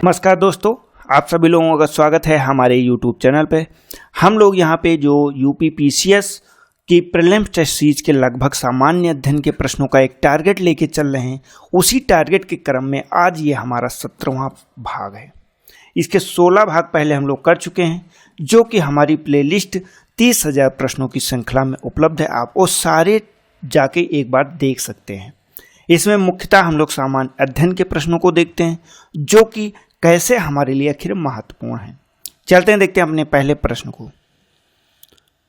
नमस्कार दोस्तों, आप सभी लोगों का स्वागत है हमारे YouTube चैनल पे। हम लोग यहाँ पे जो यूपी पीसीएस की प्रीलिम्स टेस्ट सीरीज के लगभग सामान्य अध्ययन के प्रश्नों का एक टारगेट लेके चल रहे हैं। उसी टारगेट के क्रम में आज ये हमारा 17वां भाग है। इसके 16 भाग पहले हम लोग कर चुके हैं, जो कि हमारी प्लेलिस्ट 30,000 प्रश्नों की श्रृंखला में उपलब्ध है। आप वो सारे जाके एक बार देख सकते हैं। इसमें मुख्यतः हम लोग सामान्य अध्ययन के प्रश्नों को देखते हैं, जो कि कैसे हमारे लिए आखिर महत्वपूर्ण है। चलते हैं, देखते हैं अपने पहले प्रश्न को।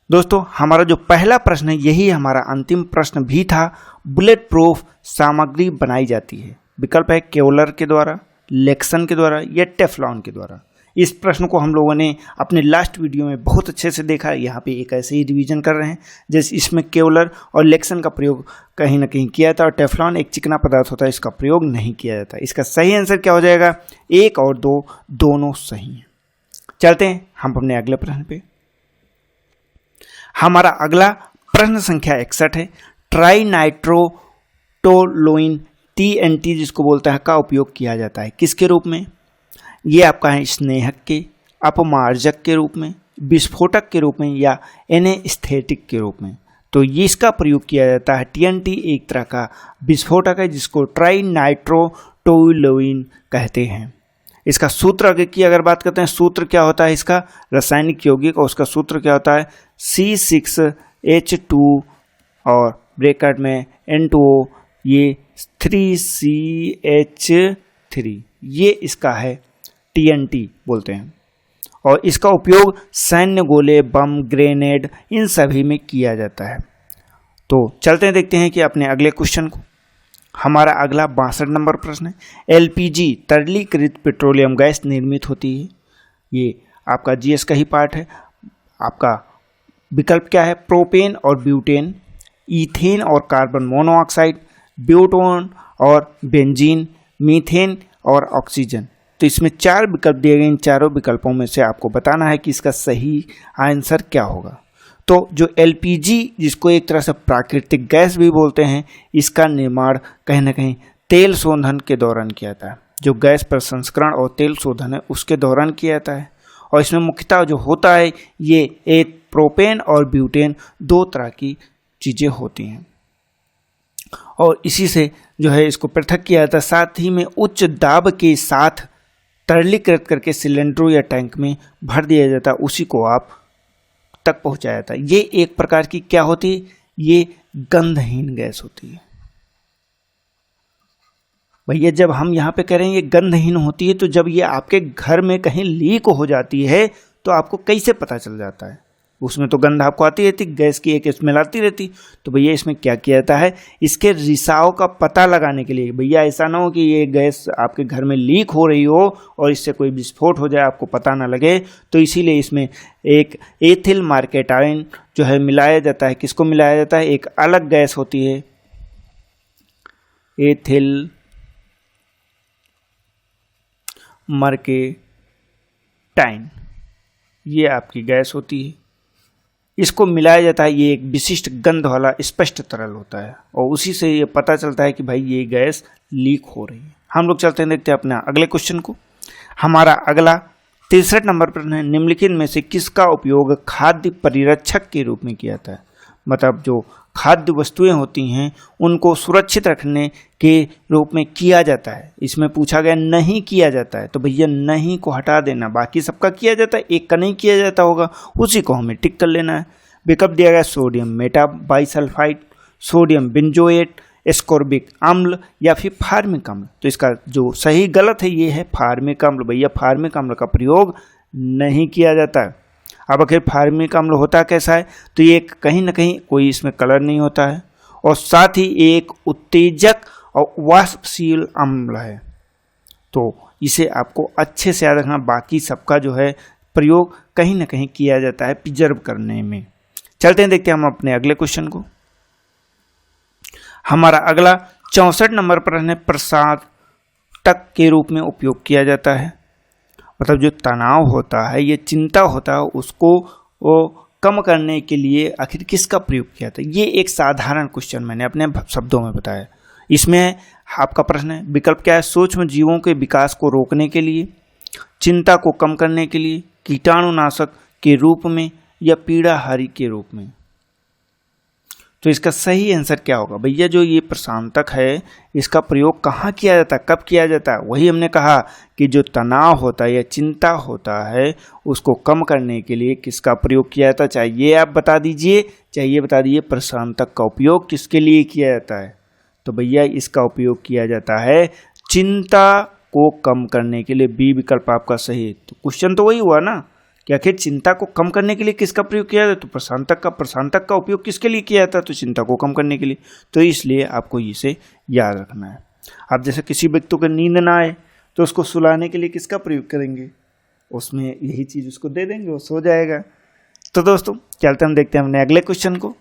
दोस्तों, हमारा जो पहला प्रश्न है यही हमारा अंतिम प्रश्न भी था। बुलेट प्रूफ सामग्री बनाई जाती है। विकल्प है केवलर के द्वारा, लेक्सन के द्वारा या टेफ्लॉन के द्वारा। इस प्रश्न को हम लोगों ने अपने लास्ट वीडियो में बहुत अच्छे से देखा। यहाँ पे एक ऐसे ही रिवीजन कर रहे हैं जैसे इसमें केवलर और लेक्सन का प्रयोग कहीं ना कहीं किया था और टेफ्लॉन एक चिकना पदार्थ होता है, इसका प्रयोग नहीं किया जाता। इसका सही आंसर क्या हो जाएगा? 1 और 2 दोनों सही हैं। चलते हैं हम अपने अगले प्रश्न पे। हमारा अगला प्रश्न संख्या 61 है। ट्राई नाइट्रोटोलोइन TNT जिसको बोलता है का उपयोग किया जाता है किसके रूप में? ये आपका है स्नेहक के, अपमार्जक के रूप में, विस्फोटक के रूप में या एनेस्थेटिक के रूप में। तो ये इसका प्रयोग किया जाता है। TNT एक तरह का विस्फोटक है जिसको ट्राई नाइट्रोटोलोइन कहते हैं। इसका सूत्र की अगर बात करते हैं, सूत्र क्या होता है इसका? रासायनिक यौगिक, और उसका सूत्र क्या होता है? C6H2 और ब्रैकेट में N2O, ये 3CH3, ये इसका है TNT बोलते हैं। और इसका उपयोग सैन्य गोले, बम, ग्रेनेड इन सभी में किया जाता है। तो चलते हैं, देखते हैं कि अपने अगले क्वेश्चन को। हमारा अगला 62 नंबर प्रश्न है। LPG तरलीकृत पेट्रोलियम गैस निर्मित होती है। ये आपका GS का ही पार्ट है। आपका विकल्प क्या है? प्रोपेन और ब्यूटेन, ईथेन और कार्बन मोनोऑक्साइड, ब्यूटोन और बेंजीन, मीथेन और ऑक्सीजन। तो इसमें 4 विकल्प दिए गए। इन चारों विकल्पों में से आपको बताना है कि इसका सही आंसर क्या होगा। तो जो LPG जिसको एक तरह से प्राकृतिक गैस भी बोलते हैं, इसका निर्माण कहीं ना कहीं तेल शोधन के दौरान किया जाता है। जो गैस प्रसंस्करण और तेल शोधन है उसके दौरान किया जाता है। और इसमें मुख्यतः जो होता है ये एक प्रोपेन और ब्यूटेन 2 तरह की चीज़ें होती हैं और इसी से जो है इसको पृथक किया जाता है। साथ ही में उच्च दाब के साथ तरलीकृत करके सिलेंडरों या टैंक में भर दिया जाता है, उसी को आप तक पहुंचाया जाता है। ये एक प्रकार की क्या होती है? ये गंधहीन गैस होती है। भैया जब हम यहाँ पे कह रहे हैं ये गंधहीन होती है, तो जब ये आपके घर में कहीं लीक हो जाती है तो आपको कैसे पता चल जाता है? उसमें तो गंध आपको आती रहती, गैस की एक स्मेल आती रहती। तो भैया इसमें क्या किया जाता है? इसके रिसाव का पता लगाने के लिए, भैया ऐसा ना हो कि ये गैस आपके घर में लीक हो रही हो और इससे कोई विस्फोट हो जाए, आपको पता ना लगे, तो इसीलिए इसमें एक एथिल मार्केटाइन जो है मिलाया जाता है। किसको मिलाया जाता है? एक अलग गैस होती है, एथिल मार्केटाइन, ये आपकी गैस होती है। इसको मिलाया जाता है। ये एक विशिष्ट गंध वाला स्पष्ट तरल होता है और उसी से ये पता चलता है कि भाई ये गैस लीक हो रही है। हम लोग चलते हैं, देखते हैं अपने अगले क्वेश्चन को। हमारा अगला 63 नंबर प्रश्न है। निम्नलिखित में से किसका उपयोग खाद्य परिरक्षक के रूप में किया जाता है? मतलब जो खाद्य वस्तुएं होती हैं उनको सुरक्षित रखने के रूप में किया जाता है। इसमें पूछा गया नहीं किया जाता है, तो भैया नहीं को हटा देना, बाकी सबका किया जाता है, एक का नहीं किया जाता होगा, उसी को हमें टिक कर लेना है। विकल्प दिया गया sodium metabisulphide, sodium benzoate, ascorbic अम्ल या फिर फार्मिक अम्ल। तो इसका जो सही गलत है ये है फार्मिक अम्ल। भैया फार्मिक अम्ल का प्रयोग नहीं किया जाता है। अब आखिर फार्मिक अम्ल होता कैसा है? तो ये कहीं ना कहीं कोई इसमें कलर नहीं होता है और साथ ही एक उत्तेजक और वाष्पशील अम्ल है। तो इसे आपको अच्छे से याद रखना। बाकी सबका जो है प्रयोग कहीं ना कहीं किया जाता है प्रिजर्व करने में। चलते हैं, देखते हैं हम अपने अगले क्वेश्चन को। हमारा अगला 64 नंबर प्रश्न है। प्रसादक के रूप में उपयोग किया जाता है। मतलब जो तनाव होता है, ये चिंता होता है, उसको वो कम करने के लिए आखिर किसका प्रयोग किया था? ये एक साधारण क्वेश्चन मैंने अपने शब्दों में बताया। इसमें आपका प्रश्न है, विकल्प क्या है? सूक्ष्म जीवों के विकास को रोकने के लिए, चिंता को कम करने के लिए, कीटाणुनाशक के रूप में या पीड़ाहारी के रूप में। तो इसका सही आंसर क्या होगा भैया? जो ये प्रशांतक है इसका प्रयोग कहाँ किया जाता है, कब किया जाता है? वही हमने कहा कि जो तनाव होता है या चिंता होता है उसको कम करने के लिए किसका प्रयोग किया जाता है? चाहिए आप बता दीजिए, चाहिए बता दीजिए प्रशांतक का उपयोग किसके लिए किया जाता है? तो भैया इसका उपयोग किया जाता है चिंता को कम करने के लिए। बी विकल्प आपका सही है। तो क्वेश्चन तो वही हुआ ना कि आखिर चिंता को कम करने के लिए किसका प्रयोग किया जाता है? तो प्रशांतक का उपयोग किसके लिए किया जाता है? तो चिंता को कम करने के लिए। तो इसलिए आपको इसे याद रखना है। आप जैसे किसी व्यक्ति को नींद ना आए तो उसको सुलाने के लिए किसका प्रयोग करेंगे? उसमें यही चीज उसको दे देंगे, वो सो जाएगा। तो दोस्तों चलते हम देखते हैं अपने अगले क्वेश्चन को।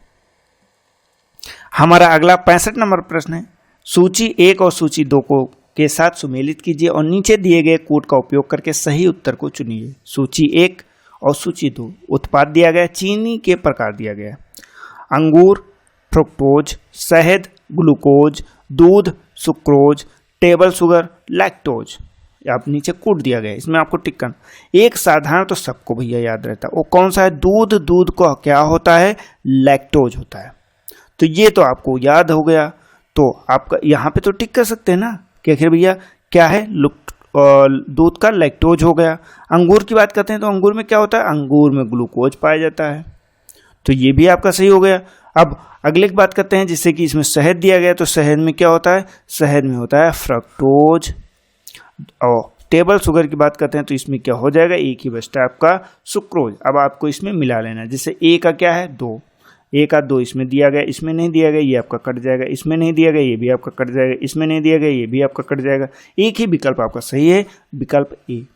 हमारा अगला 65 नंबर प्रश्न है, सूची 1 और सूची 2 को के साथ सुमेलित कीजिए और नीचे दिए गए कोड का उपयोग करके सही उत्तर को चुनिए। सूची 1 और सूची 2, उत्पाद दिया गया, चीनी के प्रकार दिया गया, अंगूर, फ्रुक्टोज, शहद, ग्लूकोज, दूध, सुक्रोज, टेबल शुगर, लैक्टोज। आप नीचे कोड दिया गया, इसमें आपको टिक करना। एक साधारण तो सबको भैया याद रहता है, वो कौन सा है? दूध को क्या होता है? लैक्टोज होता है। तो ये तो आपको याद हो गया। तो आपका यहाँ पे तो टिक कर सकते हैं ना कि आखिर भैया क्या है? दूध का लैक्टोज हो गया। अंगूर की बात करते हैं तो अंगूर में क्या होता है? अंगूर में ग्लूकोज पाया जाता है। तो ये भी आपका सही हो गया। अब अगले की बात करते हैं, जिससे कि इसमें शहद दिया गया, तो शहद में क्या होता है? शहद में होता है फ्रक्टोज। और टेबल शुगर की बात करते हैं तो इसमें क्या हो जाएगा? एक ही बचता है आपका सुक्रोज। अब आपको इसमें मिला लेना है। जैसे ए का क्या है? 2, ए का 2 इसमें दिया गया, इसमें नहीं दिया गया, ये आपका कट जाएगा, इसमें नहीं दिया गया, ये भी आपका कट जाएगा, इसमें नहीं दिया गया, ये भी आपका कट जाएगा। एक ही विकल्प आपका सही है, विकल्प ए।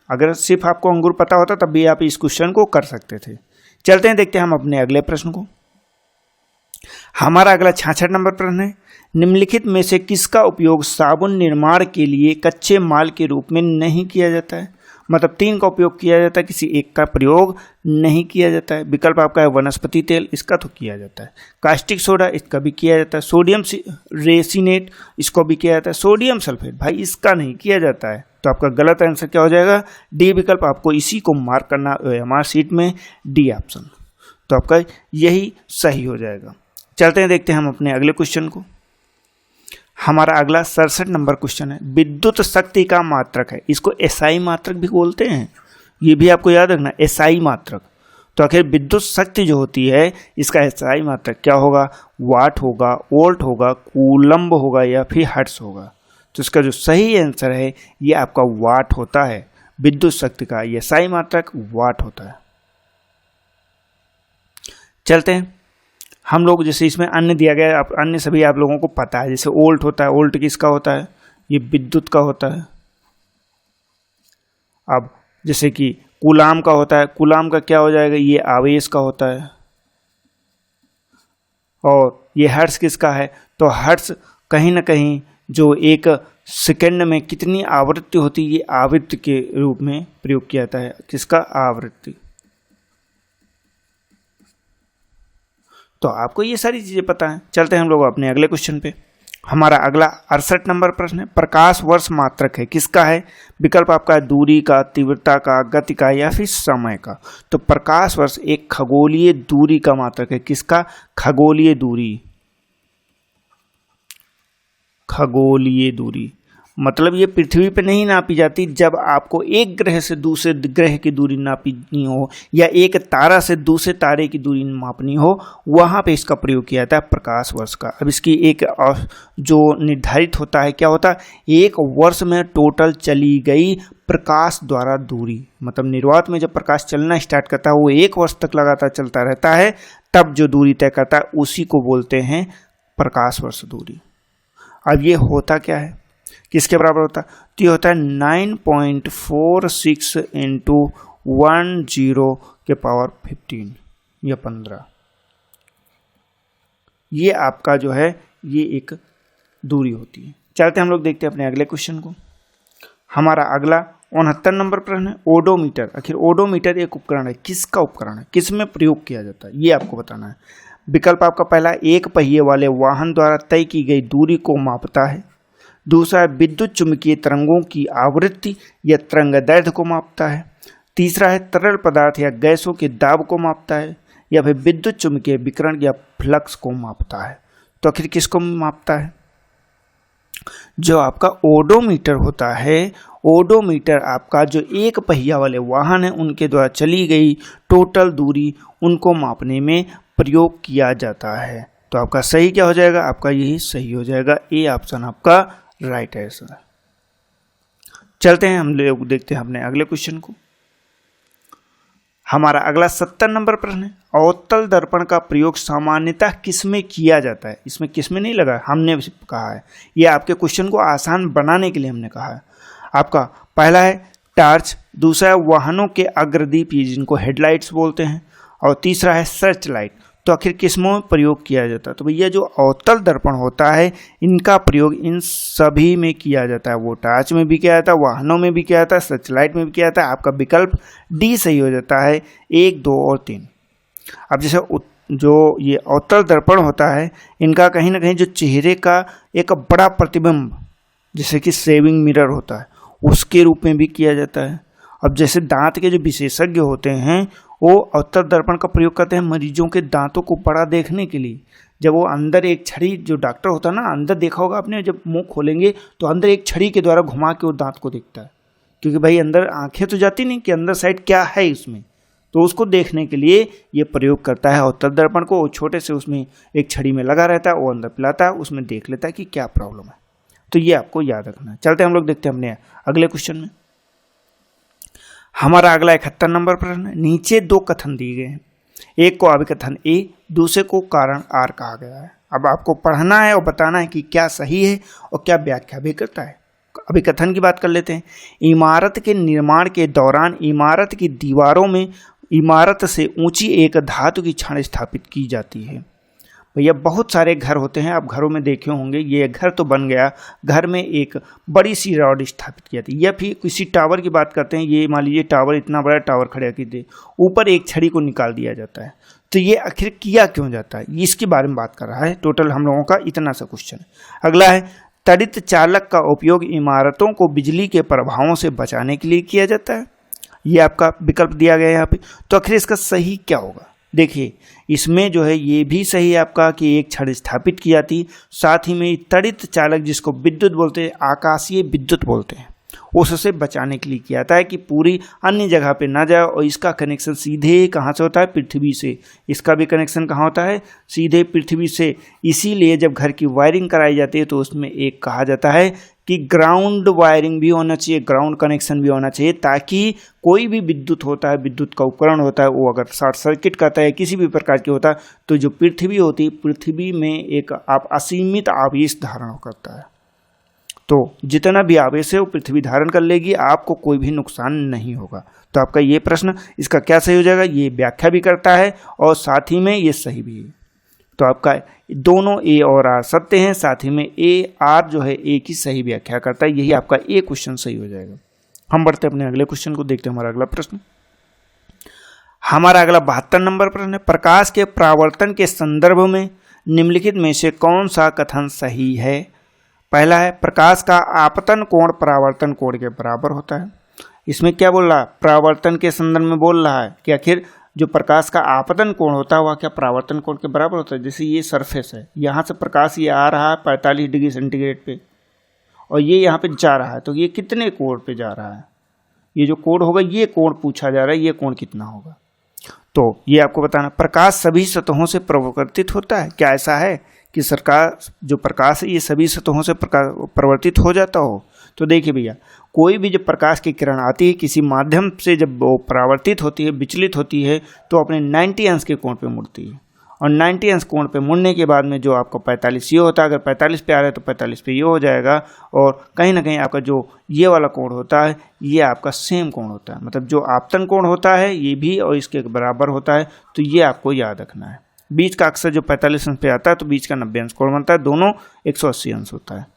अगर सिर्फ आपको अंगूर पता होता तब भी आप इस क्वेश्चन को कर सकते थे। चलते हैं, देखते हैं हम अपने अगले प्रश्न को। हमारा अगला 66 नंबर प्रश्न है, निम्नलिखित में से किसका उपयोग साबुन निर्माण के लिए कच्चे माल के रूप में नहीं किया जाता है? मतलब 3 का उपयोग किया जाता है, किसी एक का प्रयोग नहीं किया जाता है। विकल्प आपका है वनस्पति तेल, इसका तो किया जाता है। कास्टिक सोडा, इसका भी किया जाता है। सोडियम रेसिनेट, इसको भी किया जाता है। सोडियम सल्फेट, भाई इसका नहीं किया जाता है। तो आपका गलत आंसर क्या हो जाएगा? डी विकल्प। आपको इसी को मार्क करना हमारे शीट में, डी ऑप्शन। तो आपका यही सही हो जाएगा। चलते हैं, देखते हैं हम अपने अगले क्वेश्चन को। हमारा अगला 67 नंबर क्वेश्चन है, विद्युत शक्ति का मात्रक है। इसको एसआई मात्रक भी बोलते हैं, ये भी आपको याद रखना, एसआई मात्रक। तो आखिर विद्युत शक्ति जो होती है इसका एसआई मात्रक क्या होगा? वाट होगा, वोल्ट होगा, कूलम्ब होगा या फिर हर्ट्ज होगा? तो इसका जो सही आंसर है ये आपका वाट होता है। विद्युत शक्ति का एसआई मात्रक वाट होता है। चलते हैं हम लोग, जैसे इसमें अन्य दिया गया है, अन्य सभी आप लोगों को पता है। जैसे वोल्ट होता है, वोल्ट किसका होता है? ये विद्युत का होता है। अब जैसे कि कूलाम का होता है, कूलाम का क्या हो जाएगा? ये आवेश का होता है। और ये हर्ट्ज किसका है? तो हर्ट्ज कहीं ना कहीं जो एक सेकंड में कितनी आवृत्ति होती है, ये आवृत्ति के रूप में प्रयोग किया जाता है। किसका? आवृत्ति। तो आपको ये सारी चीजें पता है। चलते हैं हम लोग अपने अगले क्वेश्चन पे। हमारा अगला 68 नंबर प्रश्न है, प्रकाश वर्ष मात्रक है, किसका है? विकल्प आपका है दूरी का, तीव्रता का, गति का या फिर समय का। तो प्रकाश वर्ष एक खगोलीय दूरी का मात्रक है। किसका? खगोलीय दूरी। खगोलीय दूरी मतलब ये पृथ्वी पे नहीं नापी जाती। जब आपको एक ग्रह से दूसरे ग्रह की दूरी नापनी हो या एक तारा से दूसरे तारे की दूरी मापनी हो, वहाँ पे इसका प्रयोग किया जाता है प्रकाश वर्ष का। अब इसकी एक जो निर्धारित होता है, क्या होता है? एक वर्ष में टोटल चली गई प्रकाश द्वारा दूरी। मतलब निर्वात में जब प्रकाश चलना स्टार्ट करता है वो एक वर्ष तक लगातार चलता रहता है, तब जो दूरी तय करता है उसी को बोलते हैं प्रकाश वर्ष दूरी। अब ये होता क्या है, किसके बराबर होता है? तो ये होता है 9.46 इंटू 10 के पावर 15 या 15। ये आपका जो है ये एक दूरी होती है। चलते हम लोग देखते हैं अपने अगले क्वेश्चन को। हमारा अगला 69 नंबर प्रश्न है, ओडोमीटर। आखिर ओडोमीटर एक उपकरण है, किसका उपकरण है? किस में प्रयोग किया जाता है? ये आपको बताना है। विकल्प आपका पहला, एक पहिए वाले वाहन द्वारा तय की गई दूरी को मापता है। दूसरा है विद्युत चुम्बकीय तरंगों की आवृत्ति या तरंगदैर्ध्य को मापता है। तीसरा है तरल पदार्थ या गैसों के दाब को मापता है, या फिर विद्युत चुम्बकीय विकिरण या फ्लक्स को मापता है। तो आखिर किसको मापता है? जो आपका ओडोमीटर होता है, ओडोमीटर आपका जो एक पहिया वाले वाहन है उनके द्वारा चली गई टोटल दूरी उनको मापने में प्रयोग किया जाता है। तो आपका सही क्या हो जाएगा? आपका यही सही हो जाएगा, ए ऑप्शन आपका राइट आंसर। चलते हैं हम लोग देखते हैं अपने अगले क्वेश्चन को। हमारा अगला 70 नंबर प्रश्न है, अवतल दर्पण का प्रयोग सामान्यतः किसमें किया जाता है? इसमें किसमें नहीं लगा, हमने कहा है, ये आपके क्वेश्चन को आसान बनाने के लिए हमने कहा है। आपका पहला है टार्च, दूसरा है वाहनों के अग्रदीप जिनको हेडलाइट्स बोलते हैं, और तीसरा है सर्च लाइट। तो आखिर किसमें प्रयोग किया जाता है? तो भैया जो अवतल दर्पण होता है इनका प्रयोग इन सभी में किया जाता है। वो टार्च में भी किया जाता है, वाहनों में भी किया जाता है, सर्च लाइट में भी किया जाता है। आपका विकल्प डी सही हो जाता है, 1, 2 और 3। अब जैसे जो ये अवतल दर्पण होता है इनका कहीं ना कहीं जो चेहरे का एक बड़ा प्रतिबिंब जैसे कि सेविंग मिरर होता है उसके रूप में भी किया जाता है। अब जैसे दांत के जो विशेषज्ञ होते हैं वो अवतल दर्पण का प्रयोग करते हैं मरीजों के दांतों को बड़ा देखने के लिए। जब वो अंदर एक छड़ी, जो डॉक्टर होता है ना, अंदर देखा होगा आपने, जब मुंह खोलेंगे तो अंदर एक छड़ी के द्वारा घुमा के वो दांत को देखता है, क्योंकि भाई अंदर आंखें तो जाती नहीं कि अंदर साइड क्या है इसमें, तो उसको देखने के लिए ये प्रयोग करता है अवतल दर्पण को। छोटे से उसमें एक छड़ी में लगा रहता है, वो अंदर पिलाता है, उसमें देख लेता है कि क्या प्रॉब्लम है। तो ये आपको याद रखना है। चलते हम लोग देखते हैं अपने अगले क्वेश्चन में। हमारा अगला 71 नंबर प्रश्न है, नीचे 2 कथन दिए गए हैं, एक को अभिकथन ए, दूसरे को कारण आर कहा गया है। अब आपको पढ़ना है और बताना है कि क्या सही है और क्या व्याख्या भी करता है। अभिकथन की बात कर लेते हैं। इमारत के निर्माण के दौरान इमारत की दीवारों में इमारत से ऊंची एक धातु की छड़ स्थापित की जाती है। भैया बहुत सारे घर होते हैं, आप घरों में देखे होंगे, ये घर तो बन गया, घर में एक बड़ी सी रॉड स्थापित की जाती है। या फिर किसी टावर की बात करते हैं, ये मान लीजिए टावर, इतना बड़ा टावर खड़ा कीजिए, ऊपर एक छड़ी को निकाल दिया जाता है। तो ये आखिर किया क्यों जाता है, इसके बारे में बात कर रहा है। टोटल हम लोगों का इतना सा क्वेश्चन है। अगला है त्वरित चालक का उपयोग इमारतों को बिजली के प्रभावों से बचाने के लिए किया जाता है। ये आपका विकल्प दिया गया है यहाँ पे। तो आखिर इसका सही क्या होगा? देखिए इसमें जो है ये भी सही है आपका कि एक छड़ स्थापित की जाती, साथ ही में त्वरित चालक जिसको विद्युत बोलते हैं, आकाशीय विद्युत बोलते हैं, उससे बचाने के लिए किया जाता है कि पूरी अन्य जगह पे ना जाए। और इसका कनेक्शन सीधे कहाँ से होता है? पृथ्वी से। इसका भी कनेक्शन कहाँ होता है? सीधे पृथ्वी से। इसीलिए जब घर की वायरिंग कराई जाती है तो उसमें एक कहा जाता है कि ग्राउंड वायरिंग भी होना चाहिए, ग्राउंड कनेक्शन भी होना चाहिए, ताकि कोई भी विद्युत होता है, विद्युत का उपकरण होता है, वो अगर शॉर्ट सर्किट करता है किसी भी प्रकार की होता है तो जो पृथ्वी होती है, पृथ्वी में एक आप असीमित आवेश धारण करता है। तो जितना भी आवेश है वो पृथ्वी धारण कर लेगी, आपको कोई भी नुकसान नहीं होगा। तो आपका ये प्रश्न, इसका क्या सही हो जाएगा? ये व्याख्या भी करता है और साथ ही में ये सही भी है। तो आपका दोनों ए और आर सत्य हैं, साथ ही में ए आर जो है ए की सही व्याख्या करता है। यही आपका ए क्वेश्चन सही हो जाएगा। हम बढ़ते अपने अगले क्वेश्चन को, देखते हैं हमारा अगला प्रश्न। हमारा अगला 72 नंबर प्रश्न है, प्रकाश के परावर्तन के संदर्भ में निम्नलिखित में से कौन सा कथन सही है? पहला है प्रकाश का आपतन कोण परावर्तन कोण के बराबर होता है। इसमें क्या बोल रहा है? परावर्तन के संदर्भ में बोल रहा है कि आखिर जो प्रकाश का आपतन कोण होता है वह क्या परावर्तन कोण के बराबर होता है। जैसे ये सरफेस है, यहाँ से प्रकाश ये आ रहा है 45 डिग्री सेंटीग्रेड पे और ये यहाँ पे जा रहा है, तो ये कितने कोण पे जा रहा है? ये जो कोण होगा, ये कोण पूछा जा रहा है, ये कोण कितना होगा? तो ये आपको बताना। प्रकाश सभी सतहों से प्रवर्तित होता है, क्या ऐसा है कि सरकार जो प्रकाश है ये सभी सतहों से प्रवर्तित हो जाता हो? तो देखिए भैया, कोई भी जब प्रकाश की किरण आती है किसी माध्यम से, जब वो परावर्तित होती है, विचलित होती है, तो अपने 90 अंश के कोण पे मुड़ती है। और 90 अंश कोण पे मुड़ने के बाद में जो आपको 45 ये होता है, अगर 45 पे आ रहा है तो 45 पे ये हो जाएगा। और कहीं ना कहीं आपका जो ये वाला कोण होता है ये आपका सेम कोण होता है, मतलब जो आपतन कोण होता है ये भी और इसके बराबर होता है। तो ये आपको याद रखना है। बीच का अक्सर जो 45 अंश पे आता है तो बीच का 90 अंश कोण बनता है, दोनों 180 अंश होता है।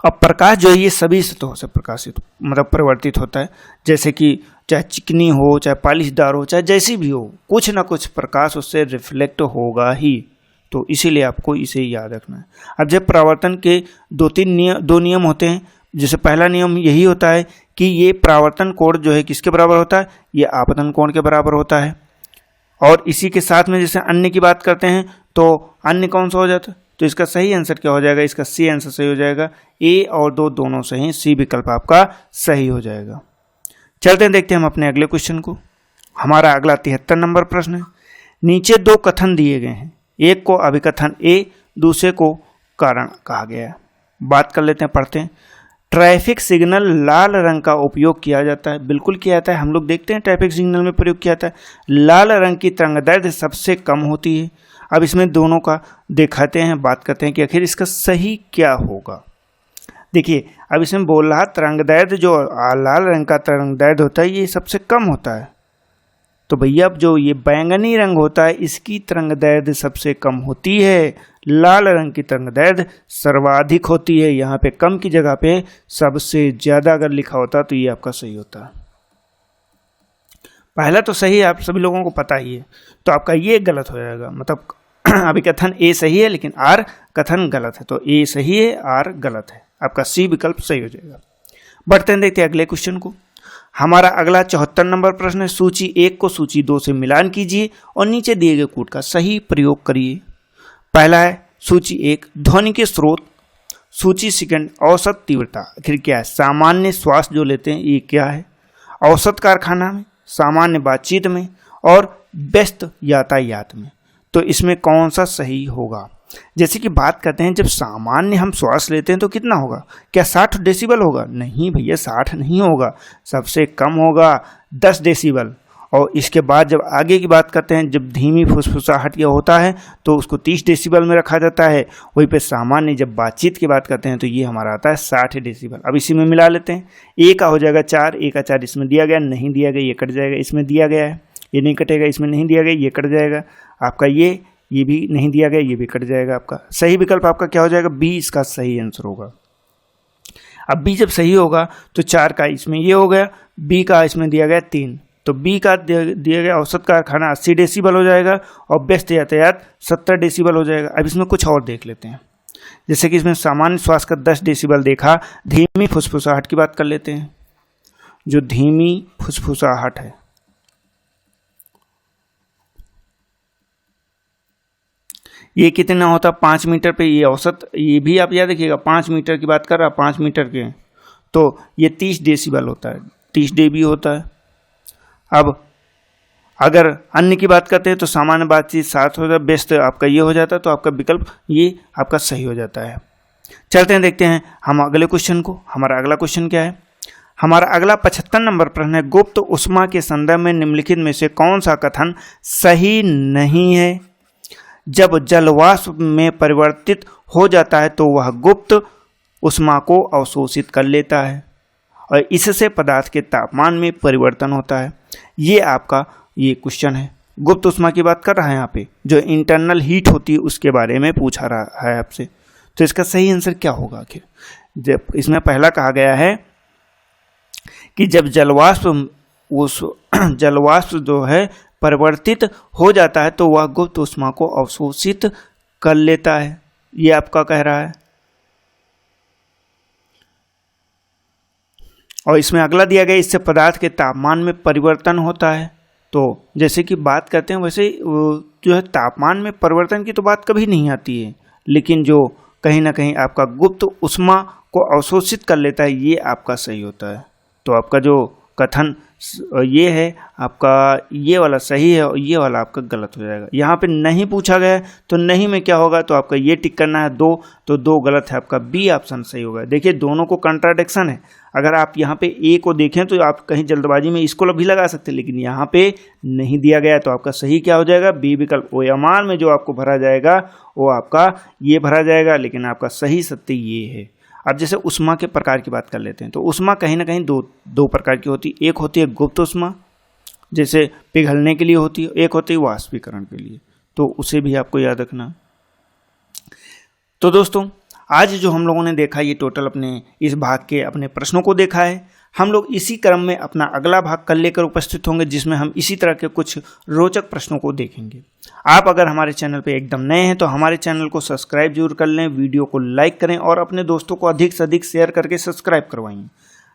अब प्रकाश जो है ये सभी सतहों से प्रकाशित मतलब परिवर्तित होता है, जैसे कि चाहे चिकनी हो, चाहे पॉलिशदार हो, चाहे जैसी भी हो, कुछ ना कुछ प्रकाश उससे रिफ्लेक्ट होगा ही। तो इसीलिए आपको इसे याद रखना है। अब जब परावर्तन के दो नियम होते हैं, जैसे पहला नियम यही होता है कि ये परावर्तन कोण जो है किसके बराबर होता है, ये आपतन कोण के बराबर होता है। और इसी के साथ में जैसे अन्य की बात करते हैं तो अन्य कौन सा हो जाता है, तो इसका सही आंसर क्या हो जाएगा, इसका सी आंसर सही हो जाएगा। ए और दो दोनों सही, सी विकल्प आपका सही हो जाएगा। चलते हैं देखते हैं हम अपने अगले क्वेश्चन को। हमारा अगला 73 नंबर प्रश्न है। नीचे दो कथन दिए गए हैं, एक को अभिकथन ए, दूसरे को कारण कहा गया है। बात कर लेते हैं, पढ़ते हैं। ट्रैफिक सिग्नल लाल रंग का उपयोग किया जाता है। बिल्कुल किया जाता है, हम लोग देखते हैं ट्रैफिक सिग्नल में प्रयोग किया जाता है। लाल रंग की तरंगदैर्घ्य सबसे कम होती है। अब इसमें दोनों का दिखाते हैं, बात करते हैं कि आखिर इसका सही क्या होगा। देखिए अब इसमें बोल रहा तरंगदैर्घ्य, जो लाल रंग का तरंगदैर्घ्य होता है ये सबसे कम होता है। तो भैया अब जो ये बैंगनी रंग होता है इसकी तरंगदैर्घ्य सबसे कम होती है, लाल रंग की तरंगदैर्घ्य सर्वाधिक होती है। यहाँ पे कम की जगह पे सबसे ज्यादा अगर लिखा होता तो ये आपका सही होता। पहला तो सही आप सभी लोगों को पता ही है, तो आपका ये गलत हो जाएगा। मतलब अभी कथन ए सही है लेकिन आर कथन गलत है, तो ए सही है आर गलत है, आपका सी विकल्प सही हो जाएगा। बढ़ते हैं देखते हैं अगले क्वेश्चन को। हमारा अगला 74 नंबर प्रश्न है। सूची 1 को सूची 2 से मिलान कीजिए और नीचे दिए गए कूट का सही प्रयोग करिए। पहला है सूची 1 ध्वनि के स्रोत, सूची सेकंड औसत तीव्रता। आखिर क्या है, सामान्य श्वास जो लेते हैं ये क्या है, औसत कारखाना में, सामान्य बातचीत में और व्यस्त यातायात में। तो इसमें कौन सा सही होगा। जैसे कि बात करते हैं जब सामान्य हम श्वास लेते हैं तो कितना होगा, क्या 60 डेसिबल होगा, नहीं भैया 60 नहीं होगा, सबसे कम होगा 10 डेसिबल। और इसके बाद जब आगे की बात करते हैं, जब धीमी फुसफुसाहट या होता है तो उसको 30 डेसिबल में रखा जाता है। वहीं पे सामान्य जब बातचीत की बात करते हैं तो ये हमारा आता है 60 डेसिबल। अब इसी में मिला लेते हैं, ए का हो जाएगा 4, ए का 4 इसमें दिया गया, नहीं दिया गया ये कट जाएगा, इसमें दिया गया है ये नहीं कटेगा, इसमें नहीं दिया गया ये कट जाएगा, आपका ये भी नहीं दिया गया ये भी कट जाएगा। आपका सही विकल्प आपका क्या हो जाएगा, बी इसका सही आंसर होगा। अब बी जब सही होगा तो 4 का इसमें ये हो गया, बी का इसमें दिया गया 3, तो बी का दिया गया औसत कारखाना 80 डेसिबल हो जाएगा और व्यस्त यातायात 70 डेसिबल हो जाएगा। अब इसमें कुछ और देख लेते हैं, जैसे कि इसमें सामान्य श्वास का 10 डेसिबल देखा, धीमी फुसफुसाहट की बात कर लेते हैं। जो धीमी फुसफुसाहट है ये कितना होता, 5 मीटर पे, ये औसत, ये भी आप याद रखिएगा 5 मीटर की बात कर रहा, 5 मीटर के, तो ये 30 डेसिबल होता है, 30 डेबी होता है। अब अगर अन्य की बात करते हैं तो सामान्य बातचीत 7 हो जाता, व्यस्त आपका ये हो जाता है, तो आपका विकल्प ये आपका सही हो जाता है। चलते हैं देखते हैं हम अगले क्वेश्चन को। हमारा अगला क्वेश्चन क्या है, हमारा अगला 75 नंबर प्रश्न है। गुप्त उष्मा के संदर्भ में निम्नलिखित में से कौन सा कथन सही नहीं है। जब जलवाष्प में परिवर्तित हो जाता है तो वह गुप्त उष्मा को अवशोषित कर लेता है और इससे पदार्थ के तापमान में परिवर्तन होता है। ये आपका ये क्वेश्चन है, गुप्त उष्मा की बात कर रहा है यहाँ पे, जो इंटरनल हीट होती है उसके बारे में पूछा रहा है आपसे। तो इसका सही आंसर क्या होगा आखिर। जब इसमें पहला कहा गया है कि जब जलवाष्प जो है परिवर्तित हो जाता है तो वह गुप्त उष्मा को अवशोषित कर लेता है, ये आपका कह रहा है। और इसमें अगला दिया गया, इससे पदार्थ के तापमान में परिवर्तन होता है। तो जैसे कि बात करते हैं वैसे जो है तापमान में परिवर्तन की तो बात कभी नहीं आती है, लेकिन जो कहीं ना कहीं आपका गुप्त उष्मा को अवशोषित कर लेता है ये आपका सही होता है। तो आपका जो कथन ये है आपका ये वाला सही है और ये वाला आपका गलत हो जाएगा। यहाँ पे नहीं पूछा गया है तो नहीं में क्या होगा, तो आपका ये टिक करना है 2, तो 2 गलत है, आपका बी ऑप्शन सही होगा। देखिए दोनों को कंट्राडिक्शन है। अगर आप यहाँ पे ए को देखें तो आप कहीं जल्दबाजी में इसको भी लगा सकते हैं, लेकिन यहाँ पे नहीं दिया गया तो आपका सही क्या हो जाएगा, बी विकल्प। ओएमआर में जो आपको भरा जाएगा वो आपका ये भरा जाएगा, लेकिन आपका सही सत्य ये है। अब जैसे उष्मा के प्रकार की बात कर लेते हैं तो उष्मा कहीं ना कहीं दो प्रकार की होती है। एक होती है गुप्त उष्मा, जैसे पिघलने के लिए होती है, एक होती है वाष्पीकरण के लिए, तो उसे भी आपको याद रखना। तो दोस्तों आज जो हम लोगों ने देखा ये टोटल अपने इस भाग के अपने प्रश्नों को देखा है। हम लोग इसी क्रम में अपना अगला भाग कल लेकर उपस्थित होंगे, जिसमें हम इसी तरह के कुछ रोचक प्रश्नों को देखेंगे। आप अगर हमारे चैनल पर एकदम नए हैं तो हमारे चैनल को सब्सक्राइब जरूर कर लें, वीडियो को लाइक करें और अपने दोस्तों को अधिक से अधिक शेयर करके सब्सक्राइब करवाएं।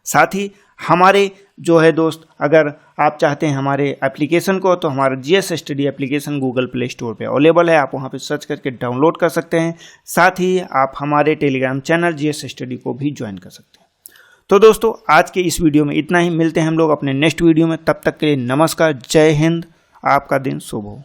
साथ ही हमारे जो है दोस्त, अगर आप चाहते हैं हमारे एप्लीकेशन को, तो हमारा GS study application Google play store पे अवेलेबल है, आप वहां पे सर्च करके डाउनलोड कर सकते हैं। साथ ही आप हमारे टेलीग्राम चैनल GS स्टडी को भी ज्वाइन कर सकते हैं। तो दोस्तों, आज के इस वीडियो में इतना ही। मिलते हैं हम लोग अपने नेक्स्ट वीडियो में, तब तक के लिए नमस्कार, जय हिंद, आपका दिन शुभ हो।